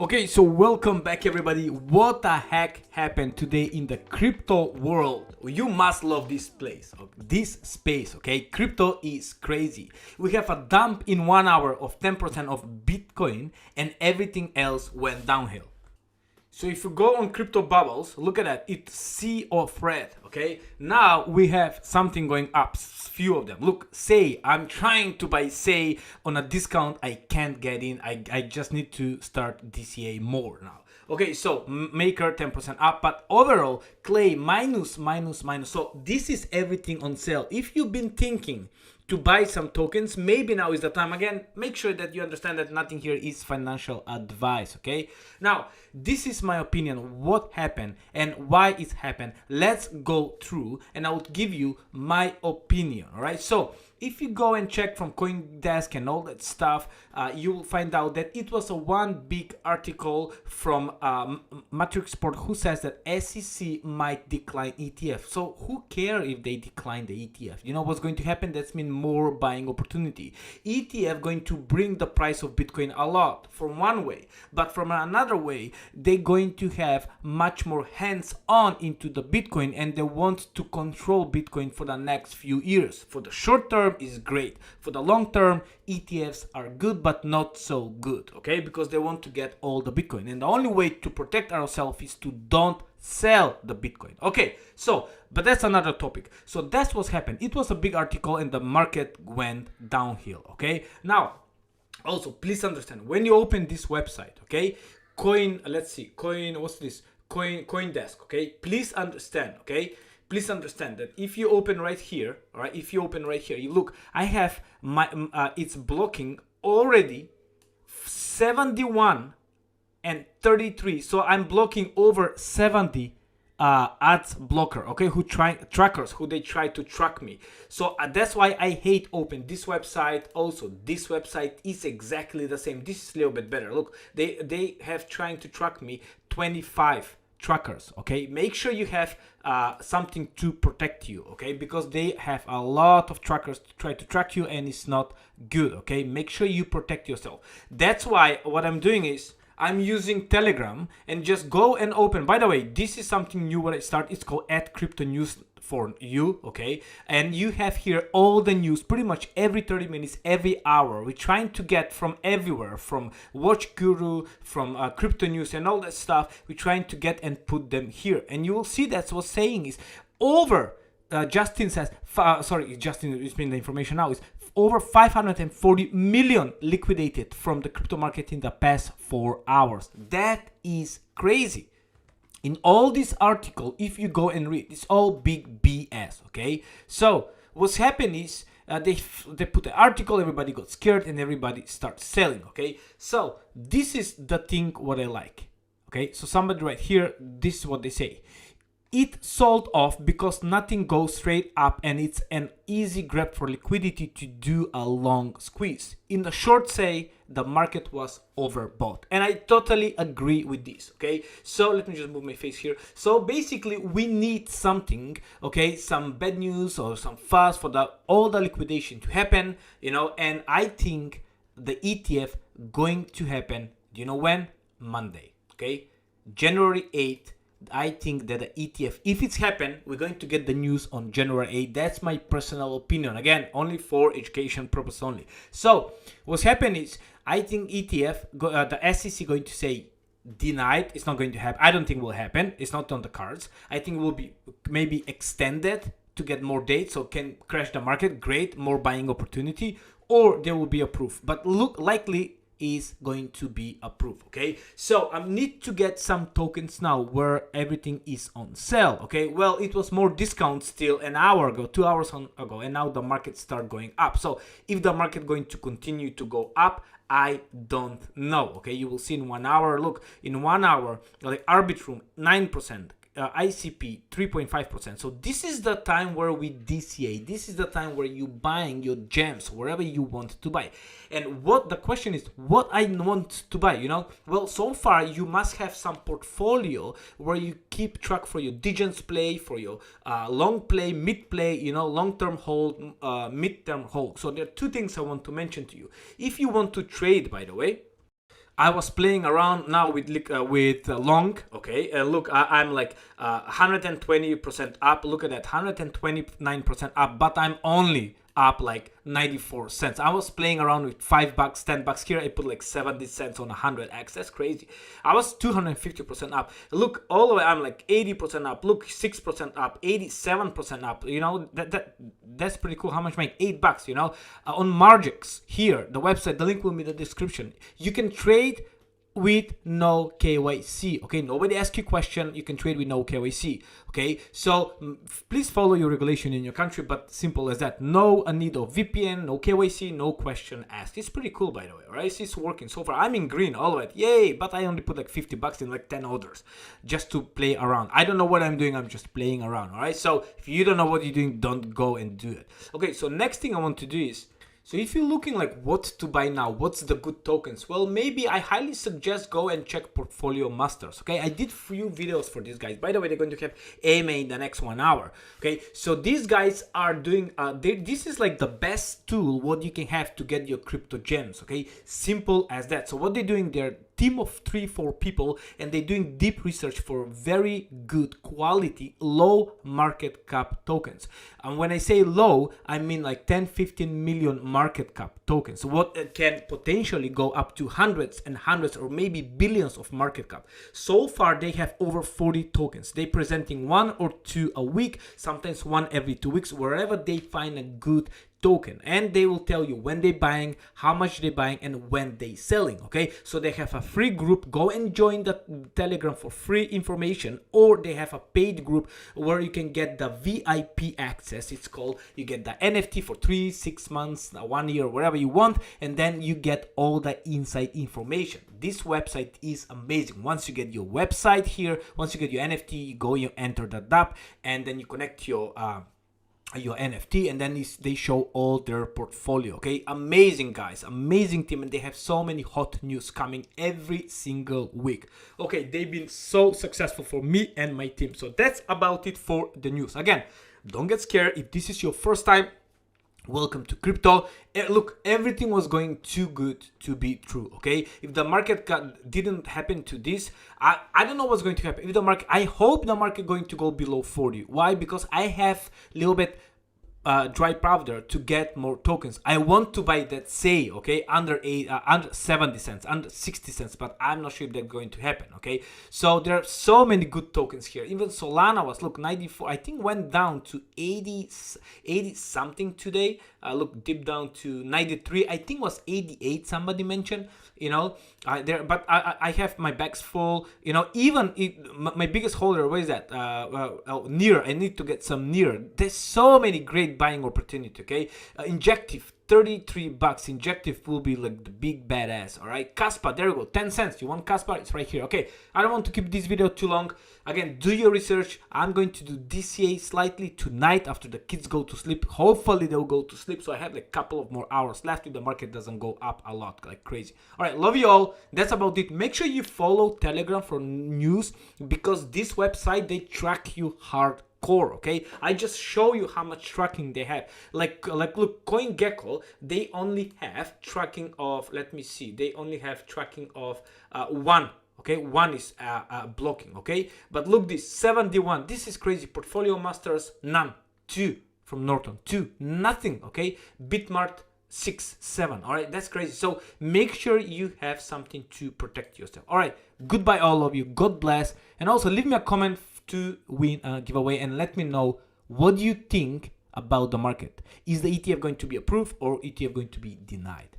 Okay, so welcome back everybody. What the heck happened today in the crypto world? You must love this place, this space, okay? Crypto is crazy. We have a dump in 1 hour of 10% of Bitcoin and everything else went downhill. So if you go on crypto bubbles, look at that, it's sea of red, okay? Now we have something going up, few of them. Look, say, I'm trying to buy say on a discount, I can't get in, I just need to start DCA more now. Okay, so Maker 10% up, but overall, Clay minus. So this is everything on sale. If you've been thinking to buy some tokens, maybe now is the time. Again, make sure that you understand that nothing here is financial advice, okay? Now, this is my opinion, what happened and why it happened. Let's go through and I will give you my opinion, all right? So if you go and check from CoinDesk and all that stuff, you will find out that it was a one big article from Matrix Sport who says that SEC might decline ETF. So who cares if they decline the ETF? You know what's going to happen? That's mean more buying opportunity. ETF going to bring the price of Bitcoin a lot from one way, but from another way, they're going to have much more hands-on into the Bitcoin and they want to control Bitcoin for the next few years. For the short term is great. For the long term, ETFs are good but not so good, okay? Because they want to get all the Bitcoin. And the only way to protect ourselves is to don't sell the Bitcoin. Okay, so, but that's another topic. So that's what's happened. It was a big article and the market went downhill, okay? Now, also, please understand, when you open this website, okay, CoinDesk, okay, please understand, okay? Please understand that if you open right here, all right, if you open right here, you look, I have my, it's blocking already 71 and 33. So I'm blocking over 70 ads blocker, okay, trackers who they try to track me. So that's why I hate open this website. Also, this website is exactly the same. This is a little bit better. Look, they have trying to track me 25 trackers, okay? Make sure you have something to protect you, okay? Because they have a lot of trackers to try to track you and it's not good, okay? Make sure you protect yourself. That's why what I'm doing is I'm using Telegram and just go and open. By the way, this is something new when I start. It's called @CryptoNews for you, okay? And you have here all the news pretty much every 30 minutes, every hour. We're trying to get from everywhere, from Watch Guru, from Crypto News and all that stuff. We're trying to get and put them here. And you will see that's what's saying is over, Justin says, Justin is bringing the information now, is over 540 million liquidated from the crypto market in the past 4 hours. That is crazy. In all this article, if you go and read, it's all big BS, okay? So what's happened is they put the article, everybody got scared and everybody starts selling, okay? So this is the thing what I like, okay? So somebody right here, this is what they say. It sold off because nothing goes straight up and it's an easy grab for liquidity to do a long squeeze. In the short say, the market was overbought. And I totally agree with this, okay? So let me just move my face here. So basically we need something, okay? Some bad news or some fuzz for all the liquidation to happen, you know? And I think the ETF going to happen, do you know when? Monday, okay? January 8th. I think that the ETF, if it's happened, we're going to get the news on January 8th. That's my personal opinion. Again, only for education purpose only. So what's happened is, I think ETF, the SEC going to say denied. It's not going to happen. I don't think it will happen. It's not on the cards. I think it will be maybe extended to get more dates, so can crash the market. Great, more buying opportunity, or there will be a proof. But look likely is going to be approved, okay? So I need to get some tokens now where everything is on sale, okay? Well, it was more discount still an hour ago, 2 hours ago, and now the market start going up. So if the market going to continue to go up, I don't know, okay? You will see in 1 hour. Look, in 1 hour, like Arbitrum 9%, ICP 3.5%. So this is the time where we DCA. This is the time where you buying your gems wherever you want to buy. And what the question is, what I want to buy, you know? Well, so far you must have some portfolio where you keep track for your diligence play, for your long play, mid play, you know, long-term hold, mid-term hold. So there are two things I want to mention to you. If you want to trade, by the way, I was playing around now with long. Okay, look, I'm like 120% up. Look at that, 129% up, but I'm only up like 94 cents. I was playing around with $5, $10 here. I put like 70 cents on 100x. That's crazy. I was 250% up. Look, all the way I'm like 80% up. Look, 6% up, 87% up. You know, that's pretty cool. How much make? $8, you know. On Margex here, the website, the link will be in the description. You can trade with no KYC. Okay, nobody asks you question. You can trade with no KYC. Okay, so please follow your regulation in your country, but simple as that. No need of VPN, no KYC, no question asked. It's pretty cool, by the way. Right, it's working so far. I'm in green all of it, yay! But I only put like $50 in like 10 orders just to play around. I don't know what I'm doing. I'm just playing around. All right, so if you don't know what you're doing, don't go and do it. Okay, so next thing I want to do is, so if you're looking like what to buy now, what's the good tokens? Well, maybe I highly suggest go and check Portfolio Masters. Okay, I did few videos for these guys. By the way, they're going to have AMA in the next 1 hour. Okay, so these guys are doing, this is like the best tool what you can have to get your crypto gems. Okay, simple as that. So what they're doing, they're team of 3-4 people, and they're doing deep research for very good quality low market cap tokens. And when I say low, I mean like 10-15 million market cap tokens, what can potentially go up to hundreds and hundreds or maybe billions of market cap. So far they have over 40 tokens. They presenting 1 or 2 a week, sometimes 1 every 2 weeks, wherever they find a good token, and they will tell you when they buying, how much they buying, and when they selling. Okay, so they have a free group. Go and join the Telegram for free information, or they have a paid group where you can get the VIP access. It's called, you get the NFT for 3, 6 months, 1 year, whatever you want, and then you get all the inside information. This website is amazing. Once you get your website here, once you get your NFT, you go, you enter the DApp, and then you connect your NFT, and then they show all their portfolio. Okay, amazing guys, amazing team, and they have so many hot news coming every single week. Okay, they've been so successful for me and my team. So that's about it for the news. Again, don't get scared if this is your first time. Welcome to crypto. Look, everything was going too good to be true. Okay, if the market didn't happen to this, I don't know what's going to happen. If the market, I hope the market going to go below 40. Why? Because I have a little bit dry powder to get more tokens. I want to buy that, say, okay, under 70 cents, under 60 cents, but I'm not sure if that's going to happen. Okay, so there are so many good tokens here. Even Solana was, look, 94, I think went down to 80 something today. Look, dipped down to 93, I think was 88, somebody mentioned, you know, but I have my bags full, you know. Even my biggest holder, what is that, near, I need to get some near. There's so many great buying opportunity. Okay, Injective, $33. Injective will be like the big badass. All right, Kaspa, there we go, 10 cents. You want Kaspa? It's right here. Okay, I don't want to keep this video too long. Again, do your research. I'm going to do DCA slightly tonight after the kids go to sleep. Hopefully they'll go to sleep, so I have like a couple of more hours left if the market doesn't go up a lot like crazy. All right, love you all. That's about it. Make sure you follow Telegram for news, because this website, they track you hardcore. Okay, I just show you how much tracking they have. Like look, CoinGecko, they only have tracking of, let me see, they only have tracking of 1. Okay, 1 is blocking. Okay, but look, this 71, this is crazy. Portfolio Masters, none. 2 from Norton, 2, nothing. Okay, BitMart, 6, 7. All right, that's crazy. So make sure you have something to protect yourself. All right, goodbye all of you, God bless, and also leave me a comment to win a giveaway, and let me know what you think about the market. Is the ETF going to be approved or ETF going to be denied?